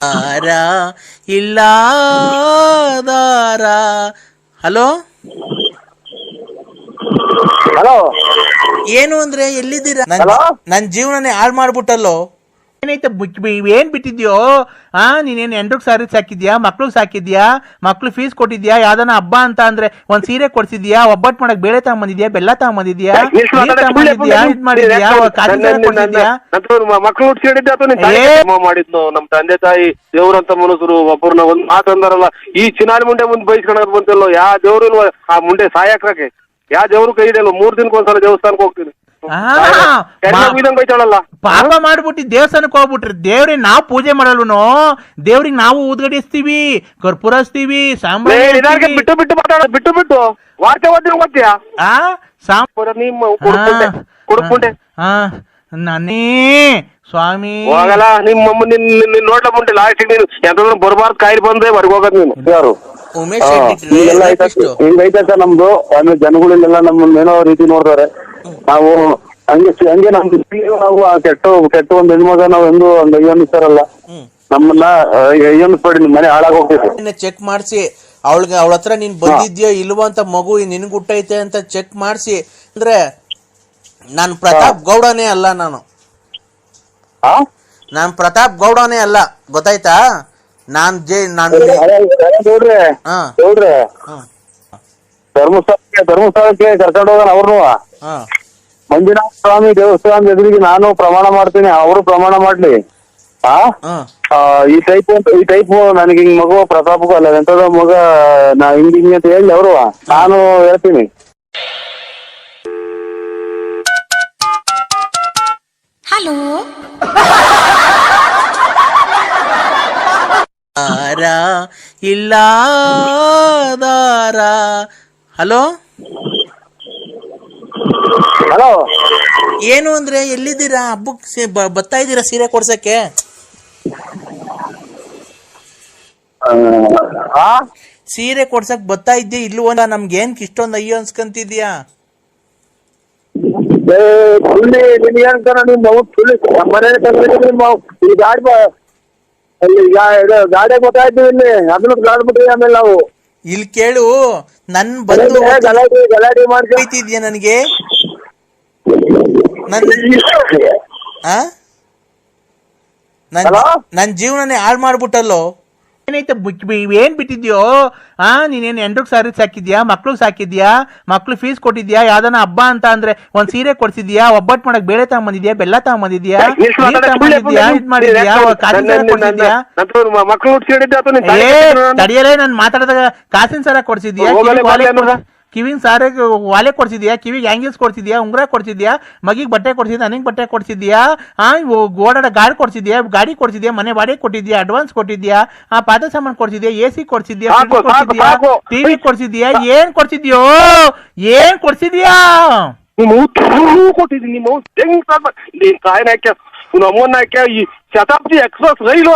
ಆರ ಇಲ್ಲ ದಾರ. ಹಲೋ ಹಲೋ, ಏನು ಅಂದ್ರೆ ಎಲ್ಲಿದ್ದೀರಾ? ಹಲೋ, ನನ್ ಜೀವನನೇ ಹಾಳು ಮಾಡ್ಬಿಟ್ಟಲ್ಲೋ. ಏನೈತೆ ಏನ್ ಬಿಟ್ಟಿದ್ಯೋ? ನೀನೇನ್ ಎಂಟ್ರಿಗೆ ಸಾರಿ ಸಾಕಿದ್ಯಾ? ಮಕ್ಳು ಸಾಕಿದ್ಯಾ? ಮಕ್ಳು ಫೀಸ್ ಕೊಟ್ಟಿದ್ಯಾ? ಯಾವ್ದಾನ ಹಬ್ಬ ಅಂತ ಅಂದ್ರೆ ಒಂದ್ ಸೀರೆ ಕೊಡ್ಸಿದ್ಯಾ? ಒಬ್ಬಟ್ಟು ಮಾಡಕ್ ಬೇಳೆ ತಗೊಂಬಂದಿದ್ಯಾ? ಬೆಲ್ಲ ತಗೊಂಬಂದಿದ್ಯಾ? ನೀರ್ ತಗೊಂಬಂದಿದ್ಯಾ? ಇದ್ ಮಾಡಿದ್ಯಾ? ಕಾಸಿನ ಸಾಲ ಕೊಡ್ಸಿದ್ಯಾ? ಮಕ್ಳು ಮಾಡಿದ್ನು ನಮ್ ತಂದೆ ತಾಯಿ ದೇವ್ರಂತ ಮನುಷ್ಯರು. ಒಬ್ಬರನ್ನ ಒಂದ್ ಮಾತಂದಾರಲ್ಲ, ಈ ಚಿನಾರಿ ಮುಂಡೆ ಮುಂದೆ ಬೈಸ್ಕೊಳಕ್ ಬಂತಿಲ್ಲೋ. ಯಾವ ದೇವ್ರು ಆ ಮುಂಡೆ ಸಾಯಕ್ರಕ್ಕೆ ಯಾವ ದೇವ್ರು ಕೈ ಹಿಡಿಯಲ್ಲ. 3 ದಿನಕ್ಕೊಂದ್ಸಲ ದೇವಸ್ಥಾನಕ್ಕೆ ಹೋಗ್ತೀನಿ. ಬೈತಾಳಲ್ಲ, ಪಾಪ ಮಾಡ್ಬಿಟ್ಟು ದೇವಸ್ಥಾನಕ್ಕೆ ಹೋಗ್ಬಿಟ್ರಿ. ದೇವ್ರಿಗೆ ನಾವು ಪೂಜೆ ಮಾಡಲ್ವನೋ? ದೇವ್ರಿಗೆ ನಾವು ಊದ್ಗಡಿಸ್ತೀವಿ, ಕರ್ಪೂರ ಹಚ್ತೀವಿ, ಸಾಂಬ್ರಾಣಿ ಬಿಟ್ಟು ವಾರ್ತೆ ಓದ್ತೀನಿ ಗೊತ್ತೀಯಾ? ಕೊಡ್ಕೊಂಡೆ ನನ್ನೇ ಸ್ವಾಮಿ ಹೋಗಲ್ಲ. ನಿಮ್ಮ ನಿನ್ ನೋಡ್ಲ ಮುಂದೆ ಲಾಸ್ಟ್ ನೀನು ಎಂತ ಬರ್ಬಾರ್ದು ಕಾಯಿಲೆ ಬಂದ್ರೆ ಹೊರಗೆ ಹೋಗೋದು ನೀನು. ಯಾರು ಉಮೇಶ್ ಹಿಂಗೈತೆ ಸರ್ ನಮ್ದು. ಆಮೇಲೆ ಜನಗಳಿಗೆಲ್ಲ ನಮ್ಮನ್ನ ಏನೋ ರೀತಿ ನೋಡ್ತಾರೆ. ನಾವು ಹಂಗೆ ನಮ್ದು ನಾವು ಕೆಟ್ಟ ಒಂದ್ ಹೆಣ್ಮಗ ನಾವು ಎಂದು ಒಂದು ಅಯ್ಯನ್ನಿಸ್ತಾರಲ್ಲ, ನಮ್ಮನ್ನ ಅಯ್ಯನ್ನಿಸ್ಬೇಡಿ, ನಿಮ್ ಮನೆ ಹಾಳಾಗ ಹೋಗ್ತೈತೆ. ಚೆಕ್ ಮಾಡಿಸಿ ಅವಳ ಹತ್ರ ನೀನ್ ಬಂದಿದ್ಯೋ ಇಲ್ವೋ ಅಂತ, ಮಗು ನಿನ್ಗೆ ಹುಟ್ಟೈತೆ ಅಂತ ಚೆಕ್ ಮಾಡಿಸಿ. ಅಂದ್ರೆ ನಾನ್ ಪ್ರತಾಪ್ ಗೌಡನೇ ಅಲ್ಲ, ನಾನ್ ಪ್ರತಾಪ್ ಗೌಡನೇ ಅಲ್ಲ, ಗೊತ್ತಾಯ್ತಾ? ನೋಡ್ರೆ ಧರ್ಮಸ್ಥಳಕ್ಕೆ ಕರ್ಕೊಂಡು ಹೋಗೋಣ ಅವ್ರನ್ನು. ಮಂಜುನಾಥ ಸ್ವಾಮಿ ದೇವಸ್ಥಾನ ಎದುರಿಗೆ ನಾನು ಪ್ರಮಾಣ ಮಾಡ್ತೀನಿ, ಅವರು ಪ್ರಮಾಣ ಮಾಡ್ಲಿ. ಈ ಟೈಪ್ ನನಗೆ ಹಿಂಗ್ ಮಗು ಪ್ರತಾಪಕ್ಕೂ ಅಲ್ಲ ಎಂತದ ಮಗ ನಾ ಹಿಂಗ್ ಅಂತ ಹೇಳಿ ಅವರು ನಾನು ಹೇಳ್ತೀನಿ. ಹಲೋ ಆರ ಇಲ್ಲ ದಾರ. ಹಲೋ ಹಲೋ, ಏನು ಅಂದ್ರೆ ಎಲ್ಲಿದ್ದೀರಾ? ಹಬ್ಬಕ್ಕೆ ಬರ್ತಾ ಇದ್ದೀರಾ ಸೀರೆ ಕೊಡ್ಸಕ್ಕೆ? ಸೀರೆ ಕೊಡ್ಸಕ್ ಬರ್ತಾ ಇದ್ದೆ ಇಲ್ವೋ? ನಮ್ಗೆ ಏನ್ ಇಷ್ಟೊಂದು ಅಯ್ಯೋ ಅನ್ಸ್ಕಂತಿದ್ಯಾ? ಗಾಡಿ ಗೊತ್ತಾಯ್ತು ಇಲ್ಲಿ, ಅದನ್ನ ಗಾಡ್ಬಿಟ್ರಿ. ಆಮೇಲೆ ನಾವು ಇಲ್ಲಿ ಕೇಳು, ನನ್ ಬಂದು ಗಲಾಟೆ ಮಾಡ್ತಿದ್ಯಾ ನನಗೆ? ನನ್ ಜೀವನನೇ ಹಾಳು ಮಾಡ್ಬಿಟ್ಟಲ್ಲೋ. ಏನೈತೆ ಏನ್ ಬಿಟ್ಟಿದ್ಯೋ? ನೀನೇನ್ ಎಂಟ್ರಿಗೆ ಸಾರಿ ಸಾಕಿದ್ಯಾ? ಮಕ್ಳು ಸಾಕಿದ್ಯಾ? ಮಕ್ಳು ಫೀಸ್ ಕೊಟ್ಟಿದ್ಯಾ? ಯಾವ್ದಾನ ಹಬ್ಬ ಅಂತ ಅಂದ್ರೆ ಒಂದ್ ಸೀರೆ ಕೊಡ್ಸಿದ್ಯಾ? ಒಬ್ಬಟ್ಟು ಮಾಡಕ್ ಬೇಳೆ ತಗೊಂಬಂದಿದ್ಯಾ? ಬೆಲ್ಲ ತಗೊಂಬಂದಿದ್ಯಾ? ನೀರ್ ತಗೊಂಬಂದಿದ್ಯಾ? ಇದ್ ಮಾಡಿದ್ಯಾ? ಕಾಸಿನ ಸಾಲ ಕೊಡ್ಸಿದ್ಯಾ? ತಡಿಯಲೇ, ನಾನ್ ಮಾತಾಡಿದಾಗ ಕಾಸಿನ ಸಾಲ ಕೊಡ್ಸಿದ್ಯಾ? ಕಿವಿನ ಸಾರೆ ವಾಲೆ ಕೊಡ್ಸಿದ್ಯಾ? ಕಿವಿಗೆ ಹ್ಯಾಂಗಿಲ್ಸ್ ಕೊಡ್ಸಿದ್ಯಾ? ಉಂಗ್ರ ಕೊಡ್ಸಿದ್ಯಾ? ಮಗಿಗೆ ಬಟ್ಟೆ ಕೊಡ್ಸಿದ್ಯಾ? ನನಗೆ ಬಟ್ಟೆ ಕೊಡ್ಸಿದ್ಯಾ? ಓಡಾಡ ಗಾಡಿ ಕೊಡ್ಸಿದ್ಯಾ? ಮನೆ ಬಾಡಿಗೆ ಕೊಟ್ಟಿದ್ಯಾ? ಅಡ್ವಾನ್ಸ್ ಕೊಟ್ಟಿದ್ಯಾ? ಪಾದ ಸಾಮಾನು ಕೊಡ್ಸಿದ್ಯಾ? AC ಕೊಡ್ಸಿದ್ಯಾ? ಟಿವಿ ಕೊಡ್ಸಿದ್ಯಾ? ಏನ್ ಕೊಡ್ಸಿದ್ಯೋ? ಕೊಟ್ಟಿದ್ದೀನಿ. ಅಮ್ಮನ್ನ ಈ ಶತಾಬ್ದಿ ಎಕ್ಸ್ಪ್ರೆಸ್ ರೈಲು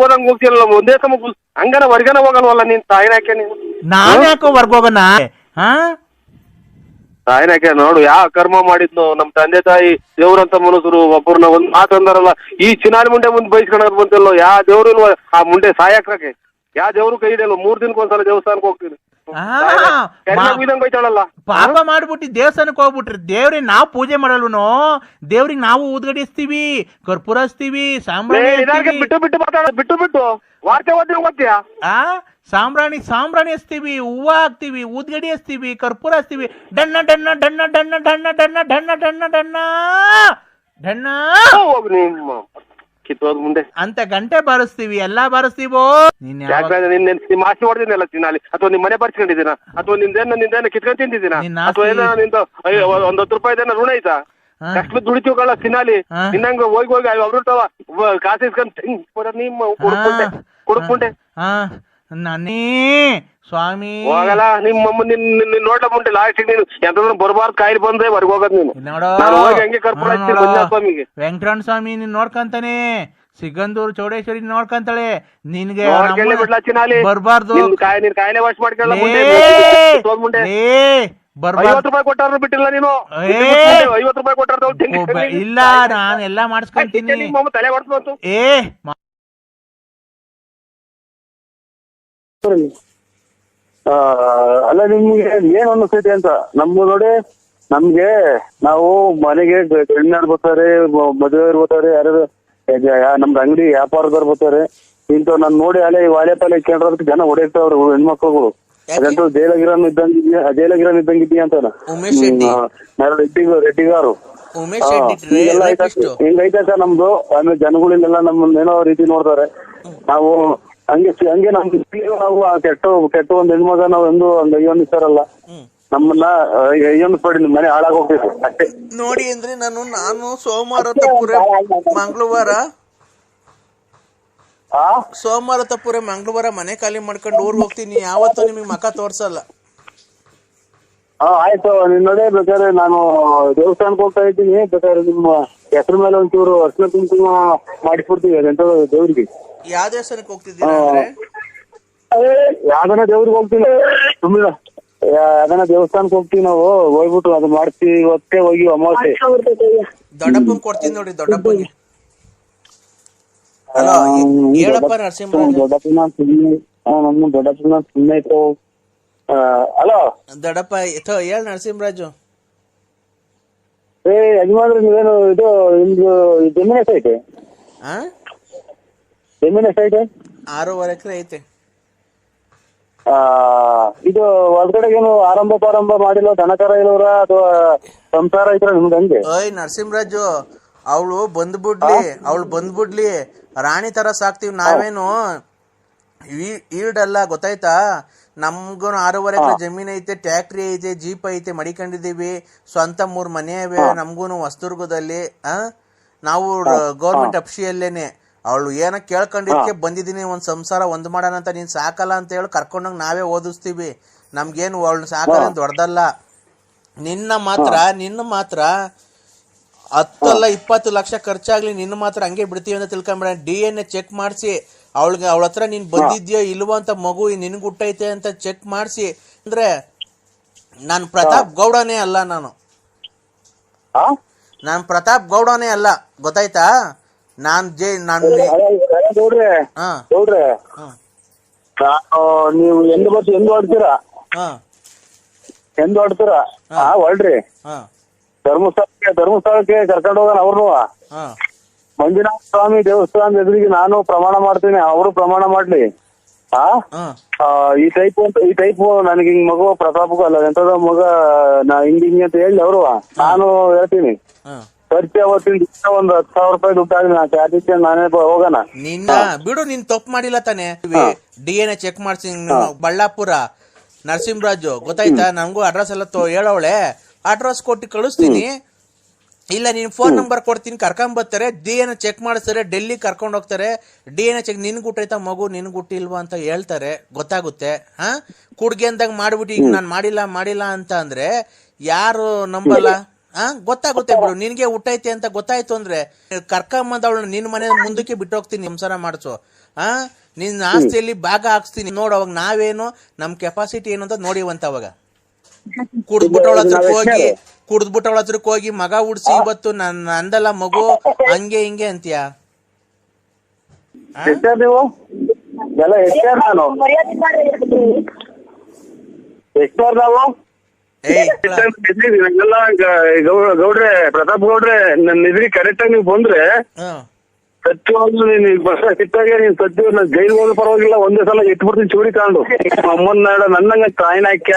ಓದಂಗ್ ಹೋಗ್ತಿರಲ್ಲ ಒಂದೇ ಸಮ ಹಂಗನ ಹೊರ್ಗನ ಹೋಗಲ್ವಲ್ಲ ನೀನ್ ತಾಯಿನಾಕೆ? ನೀವು ನಾನ್ ಯಾಕೋ ಹೊರ್ಗೋಗಣ? ತಾಯಿನಾಕೆ ನೋಡು ಯಾವ ಕರ್ಮ ಮಾಡಿದ್ನು ನಮ್ ತಂದೆ ತಾಯಿ ದೇವ್ರಂತ ಮನುಷ್ಯರು. ಒಬ್ಬರನ್ನ ಒಂದ್ ಮಾತಂದಾರಲ್ಲ, ಈ ಚಿನಾರಿ ಮುಂಡೆ ಮುಂದೆ ಬೈಸ್ಕೊಳಕ್ ಬಂತಿಲ್ಲೋ. ಯಾವ ದೇವ್ರು ಆ ಮುಂಡೆ ಸಾಯಕ್ರಕ್ಕೆ ಯಾವ ದೇವ್ರು ಕೈ ಹಿಡಿಯಲ್ಲ. 3 ದಿನಕ್ಕೊಂದ್ಸಲ ದೇವಸ್ಥಾನಕ್ಕೆ ಹೋಗ್ತೀನಿ. ಬೈತಾಳಲ್ಲ, ಪಾಪ ಮಾಡ್ಬಿಟ್ಟು ದೇವಸ್ಥಾನಕ್ಕೆ ಹೋಗ್ಬಿಟ್ರಿ. ದೇವ್ರಿಗೆ ನಾವು ಪೂಜೆ ಮಾಡಲ್ವನೋ? ದೇವ್ರಿಗೆ ನಾವು ಊದ್ಗಡಿಸ್ತೀವಿ, ಕರ್ಪೂರ ಹಚ್ತೀವಿ, ಸಾಂಬ್ರಾಣಿ ಬಿಟ್ಟು ವಾರ್ತೆ ಓದ್ತೀನಿ ಗೊತ್ತೀಯಾ? ಸಾಂಬ್ರಾಣಿ ಹಚ್ತೀವಿ, ಹೂವ ಹಾಕ್ತಿವಿ, ಊದ್ಗಡಿ ಹಚ್ತೀವಿ, ಕರ್ಪೂರ ಹಚ್ತೀವಿ. ಡಣ್ಣ ಡಣ್ಣ ಡಣ್ಣ ಡಣ್ಣ ಡಣ್ಣ ಡಣ್ಣ ಡಣ್ಣ ಡಣ್ಣ ಡಣ್ಣ ಡಣ್ಣ ಕಿತ್ತೋದ್ ಮುಂದೆ ಅಂತ ಗಂಟೆ ಬಾರಿಸ್ತೀವಿ, ಎಲ್ಲಾ ಬಾರಿಸ್ತೀವೋ. ನಿಮ್ ಆಸ್ತಿ ಹೊಡೆದಿನಲ್ಲ ಚಿನಾಲಿ, ಅಥವಾ ನಿಮ್ ಮನೆ ಬರ್ಸ್ಕೊಂಡಿದ್ದೀನ, ಅಥವಾ ನಿಂದೇನ ಕಿತ್ಕೊಂಡ್ ತಿಂತಿದ್ದೀನ, ಅಥವಾ ಏನೋ ನಿಂದು ಒಂದ್ 10 ರೂಪಾಯಿದೇನ ಋಣ ಐತಾ? ಕಷ್ಟ ದುಡಿತೀವಲ್ಲ ಚಿನಾಲಿ, ನಿನ್ನಂಗ ಹೋಗಿ ಅವ್ರತವ ಕಾಸು ಇಸ್ಕೊಂಡ್ ನಿಮ್ಮ ಕುಡ್ಕೊಂಡೆ. ನನ್ನೇ ಸ್ವಾಮಿ ಹೋಗಲ್ಲ. ನಿಮ್ಮ ನೋಡ್ಲ ಮುಂದೆ ಲಾಸ್ಟ್ ನೀನು ಎಂತ ಬರ್ಬಾರ್ದು ಕಾಯಿಲೆ ಬಂದ್ರೆ ಹೊರಗೆ ಹೋಗೋದು ನೀನು. ಹಂಗೆ ಕರ್ಪೂರ ಸ್ವಾಮಿಗೆ ವೆಂಕಟರಮಣ ಸ್ವಾಮಿ ನೀನ್ ನೋಡ್ಕಂತಾನೆ, ಸಿಗಂದೂರು ಚೌಡೇಶ್ವರಿ ನೋಡ್ಕಂತಾಳೆ. ನಿನ್ಗೆ ಬರ್ಬಾರ್ದು. ನೀನ್ ಕಾಯಿಲೆ ವಾಶ್ ಮಾಡ್ಕೊಳ್ಳ. 50 ರೂಪಾಯಿ ಕೊಟ್ಟಾರು ಬಿಟ್ಟಿಲ್ಲ ನೀನು. 50 ರೂಪಾಯಿ ಕೊಟ್ಟಾರ ಇಲ್ಲ, ನಾನ್ ಎಲ್ಲಾ ಮಾಡಿಸ್ಕೊಂತೀನಿ. ತಲೆ ಹೊಡ್ಸ್ಬಂತು. ಅಲ್ಲ ನಿಮ್ಗೆ ಏನ್ ಅನ್ನಿಸ್ತೈತಿ ಅಂತ ನಮ್ಗೆ ನೋಡಿ, ನಮ್ಗೆ ನಾವು ಮನೆಗೆ ಹೆಣ್ಣಾಡ್ ಬರ್ತಾರೆ, ಮದುವೆ ಬರ್ತಾರೆ, ಯಾರು ನಮ್ದು ಅಂಗಡಿ ವ್ಯಾಪಾರದವ್ರು ಬರ್ತಾರೆ. ಇಂಥವ್ ನಾನ್ ನೋಡಿ ಅಲ್ಲೇ ವಾಲೆ ಪಾಲೆ ಕೇಳ್ರ ಜನ ಹೊಡೆಯುತ್ತವ್ರು ಹೆಣ್ಮಕ್ಳುಗಳು. ಅದಂತೂ ಜೈಲಗಿರನ್ ಇದ್ದಂಗಿದ್ದೀಯ ಅಂತ ರೆಡ್ಡಿಗಾರು ಹಿಂಗೈತೆ ಸರ್ ನಮ್ದು. ಆಮೇಲೆ ಜನಗಳಿಗೆಲ್ಲ ನಮ್ಮನ್ನ ಏನೋ ರೀತಿ ನೋಡ್ತಾರೆ. ನಾವು ಹಂಗೆ ನಮ್ಗೆ ನಾವು ಕೆಟ್ಟ ಒಂದ್ ಹೆಣ್ಮಗ ನಾವು ಎಂದು ಒಂದ್ ಅಯ್ಯೋನಿಸ್ತಾರಲ್ಲ, ನಮ್ಮನ್ನ ಅಯ್ಯೋನಿಸ್ಬೇಡಿ, ಮನೆ ಹಾಳಾಗ್ ಹೋಗ್ಬೇಕು ಅಷ್ಟೇ. ನೋಡಿ ಅಂದ್ರೆ ನಾನು ಸೋಮವಾರ ತಪ್ಪುರೆ ಮಂಗಳವಾರ ಮನೆ ಖಾಲಿ ಮಾಡ್ಕೊಂಡು ಊರ್ ಹೋಗ್ತೀನಿ. ಯಾವತ್ತೂ ನಿಮಗ್ ಮಕ ತೋರ್ಸಲ್ಲ. ಆಯ್ತು, ನಿನ್ ನೋಡೇ ಬೇಕಾದ್ರೆ ನಾನು ದೇವಸ್ಥಾನಕ್ಕೆ ಹೋಗ್ತಾ ಇದ್ದೀನಿ. ಬೇಕಾದ್ರೆ ನಿಮ್ಮ ಹೆಸರು ಮೇಲೆ ಒಂಚೂರು ಅರ್ಶನ ಕುಂಕುಮ ಮಾಡಿಸ್ಬಿಡ್ತೀವಿ ಅದೆಂತ ದೇವ್ರಿಗೆ. ಯಾವ ದೇವಸ್ಥಾನಕ್ಕೆ ಹೋಗ್ತಿದ್ದೀರಾ? ಯಾವ್ದನ ದೇವ್ರಿಗೆ ಹೋಗ್ತೀನಿ, ಸುಮ್ಮನೆ ಯಾವ್ದನ ದೇವಸ್ಥಾನಕ್ಕೆ ಹೋಗ್ತೀವಿ ನಾವು. ಹೋಗ್ಬಿಟ್ಟು ಅದು ಮಾಡ್ತೀವಿ. ಇವತ್ತೇ ಹೋಗಿ ಅಮಾವಾಸ್ಯೆ ದೊಡ್ಡಪ್ಪನ್ ಕೊಡ್ತೀನಿ ನೋಡಿ. ದೊಡ್ಡಪ್ಪನಿಗೆ ಹೇಳಪ್ಪ ನರಸಿಂಹರಾಜ್. ದೊಡ್ಡಪ್ಪನ ಸುಮ್ಮನೆ ಇತ್ತು. ಹಲೋ ದೊಡ್ಡಪ್ಪ ಹೇಳ ನರಸಿಂಹರಾಜು. ಯಜಮಾನ್ರಿ ನೀವೇನು ಇದು ನಿಮ್ದು ಜಮೀನ್ ಎಷ್ಟೈತೆ? ಜಮೀನ್ ಎಷ್ಟೈತೆ? 6.5 ಎಕರೆ ಐತೆ. ಇದು ಹೊರಗಡೆಗೇನು ಆರಂಭ ಮಾಡಿಲ್ಲ? ದನಕರ ಇಲ್ಲವ್ರ ಅಥವಾ ಸಂಸಾರ ಐತ್ರ ನಿಮ್ಗೆ? ಹಂಗೆ ನರಸಿಂಹರಾಜು, ಅವಳು ಬಂದ್ಬಿಡ್ಲಿ ರಾಣಿ ತರ ಸಾಕ್ತಿವಿ. ನಾವೇನು ಈಡಲ್ಲ, ಗೊತ್ತಾಯ್ತಾ? ನಮ್ಗೂ 6.5 ಎಕರೆ ಜಮೀನ್ ಐತೆ, ಟ್ಯಾಕ್ಟ್ರಿ ಐತೆ, ಜೀಪ್ ಐತೆ, ಮಡಿಕೊಂಡಿದೀವಿ. ಸ್ವಂತ 3 ಮನೆ ಇವೆ ನಮ್ಗೂನು ಹೊಸದುರ್ಗದಲ್ಲಿ. ನಾವು ಗೌರ್ಮೆಂಟ್ ಅಫ್ಸಿಯಲ್ಲೇನೆ. ಅವಳು ಏನೋ ಕೇಳ್ಕೊಂಡಿದ್ಕೆ ಬಂದಿದ್ದೀನಿ, ಒಂದ್ ಸಂಸಾರ ಒಂದ್ ಮಾಡೋಣ ಅಂತ. ನೀನ್ ಸಾಕಲ್ಲ ಅಂತ ಹೇಳಿ ಕರ್ಕೊಂಡೋಗಿ ನಾವೇ ಓದಿಸ್ತೀವಿ. ನಮ್ಗೇನು ಅವಳು ಸಾಕಲ್ಲ ದೊಡ್ಡದಲ್ಲ. ನಿನ್ನ ಮಾತ್ರ 10 ಅಲ್ಲ 20 ಲಕ್ಷ ಖರ್ಚಾಗ್ಲಿ, ನಿನ್ನ ಮಾತ್ರ ಹಂಗೆ ಬಿಡ್ತೀವಿ ಅಂತ ತಿಳ್ಕೊಂಬೇಡ. DNA ಚೆಕ್ ಮಾಡಿಸಿ ಅವಳ ಹತ್ರ ನೀನ್ ಬಂದಿದ್ಯೋ ಇಲ್ವೋ ಅಂತ, ಮಗು ನಿನ್ಗೆ ಹುಟ್ಟೈತೆ ಅಂತ ಚೆಕ್ ಮಾಡಿಸಿ. ಅಂದ್ರೆ ನಾನು ಪ್ರತಾಪ್ ಗೌಡನೇ ಅಲ್ಲ, ನಾನು ಪ್ರತಾಪ್ ಗೌಡನೇ ಅಲ್ಲ, ಗೊತ್ತಾಯ್ತಾ? ನೀವು ಎಂದು ಹೊಡ್ತೀರಾ ಹೊಳ್ರಿ. ಧರ್ಮಸ್ಥಳಕ್ಕೆ ಕರ್ಕೊಂಡು ಹೋಗೋಣ ಅವ್ರನ್ನು. ಮಂಜುನಾಥ ಸ್ವಾಮಿ ದೇವಸ್ಥಾನದ ಎದುರಿಗೆ ನಾನು ಪ್ರಮಾಣ ಮಾಡ್ತೀನಿ, ಅವರು ಪ್ರಮಾಣ ಮಾಡ್ಲಿ. ಈ ಟೈಪ್ ನನಗೆ ಹಿಂಗ್ ಮಗು ಪ್ರತಾಪಕ್ಕೂ ಅಲ್ಲ ಎಂತದ ಮಗ ಹಿಂಗ್ ಅಂತ ಹೇಳಿ ಅವರು ನಾನು ಹೇಳ್ತೀನಿ. ಖರ್ಚು ಅವತ್ತಿನ ಒಂದ್ 10,000 ರೂಪಾಯಿ ದುಡ್ಡಾಗಿ ಆದಿತ್ಯ ನಾನೇ ಹೋಗೋಣ. ಬಿಡು, ನೀನ್ ತಪ್ಪು ಮಾಡಿಲ್ಲ ತಾನೆ? DNA ಚೆಕ್ ಮಾಡ್ಸಿ ಬಳ್ಳಾಪುರ ನರಸಿಂಹರಾಜು, ಗೊತ್ತಾಯ್ತಾ? ನಮಗೂ ಅಡ್ರೆಸ್ ಎಲ್ಲ ಹೇಳವಳೆ. ಅಡ್ರೆಸ್ ಕೊಟ್ಟು ಕಳಿಸ್ತೀನಿ. ಇಲ್ಲ ನೀನ್ ಫೋನ್ ನಂಬರ್ ಕೊಡ್ತೀನಿ, ಕರ್ಕೊಂಬರ್ತಾರೆ. DNA ಚೆಕ್ ಮಾಡಿಸ್ತಾರೆ, ಡೆಲ್ಲಿ ಕರ್ಕೊಂಡು ಹೋಗ್ತಾರೆ. DNA ಚೆಕ್ ನಿನ್ಗೆ ಹುಟ್ಟೈತಾ ಮಗು, ನಿನ್ಗೆ ಹುಟ್ಟಿಲ್ವಾ ಅಂತ ಹೇಳ್ತಾರೆ, ಗೊತ್ತಾಗುತ್ತೆ. ಕುಡ್ಗೆ ಅಂದಾಗ ಮಾಡ್ಬಿಟ್ಟು ಈಗ ನಾನು ಮಾಡಿಲ್ಲ ಅಂತ ಅಂದ್ರೆ ಯಾರು ನಂಬಲ್ಲ? ಗೊತ್ತಾಗುತ್ತೆ ಬಿಡು. ನಿನ್ಗೆ ಹುಟ್ಟೈತೆ ಅಂತ ಗೊತ್ತಾಯ್ತು ಅಂದ್ರೆ ಕರ್ಕೊಂಬಂದವಳು ನಿನ್ ಮನೆ ಮುಂದಕ್ಕೆ ಬಿಟ್ಟೋಗ್ತೀನಿ, ಸಂಸಾರ ಮಾಡಿಸು. ನಿನ್ ಆಸ್ತಿಯಲ್ಲಿ ಭಾಗ ಹಾಕ್ಸ್ತೀನಿ ನೋಡು. ಅವಾಗ ನಾವೇನು ನಮ್ ಕೆಪಾಸಿಟಿ ಏನು ಅಂತ ನೋಡಿವಂತ. ಅವಾಗ ಕುಡ್ದ್ಬಿಟ್ಟವಳ ಹತ್ರಕ್ಕೆ ಹೋಗಿ ಮಗ ಉಡ್ಸಿ ಇವತ್ತು ನಂದಲ್ಲ ಮಗು ಹಂಗೆ ಹಿಂಗೆ ಅಂತೀಯ? ಗೌಡ್ರೆ, ಪ್ರತಾಪ್ ಗೌಡ್ರೆ, ನನ್ನ ಎದುರಿಗೆ ಕರೆಕ್ಟ್ ಆಗಿ ನೀವು ಬಂದ್ರೆ ಸತ್ಯವಾಗ್ಲೂ ನೀನ್ ಬಸ್ ಸಿಕ್ಕಾಗೆ ನೀನ್ ಸತ್ಯ ಜೈಲ್ ಹೋದ ಪರವಾಗಿಲ್ಲ, ಒಂದೇ ಸಲ ಇಟ್ಬಿಡ್ತೀನಿ ಚೂರಿ ತಗೊಂಡು. ಅಮ್ಮನ ನನ್ನಂಗ ತಾಯಿನ ಹಾಕ್ಯ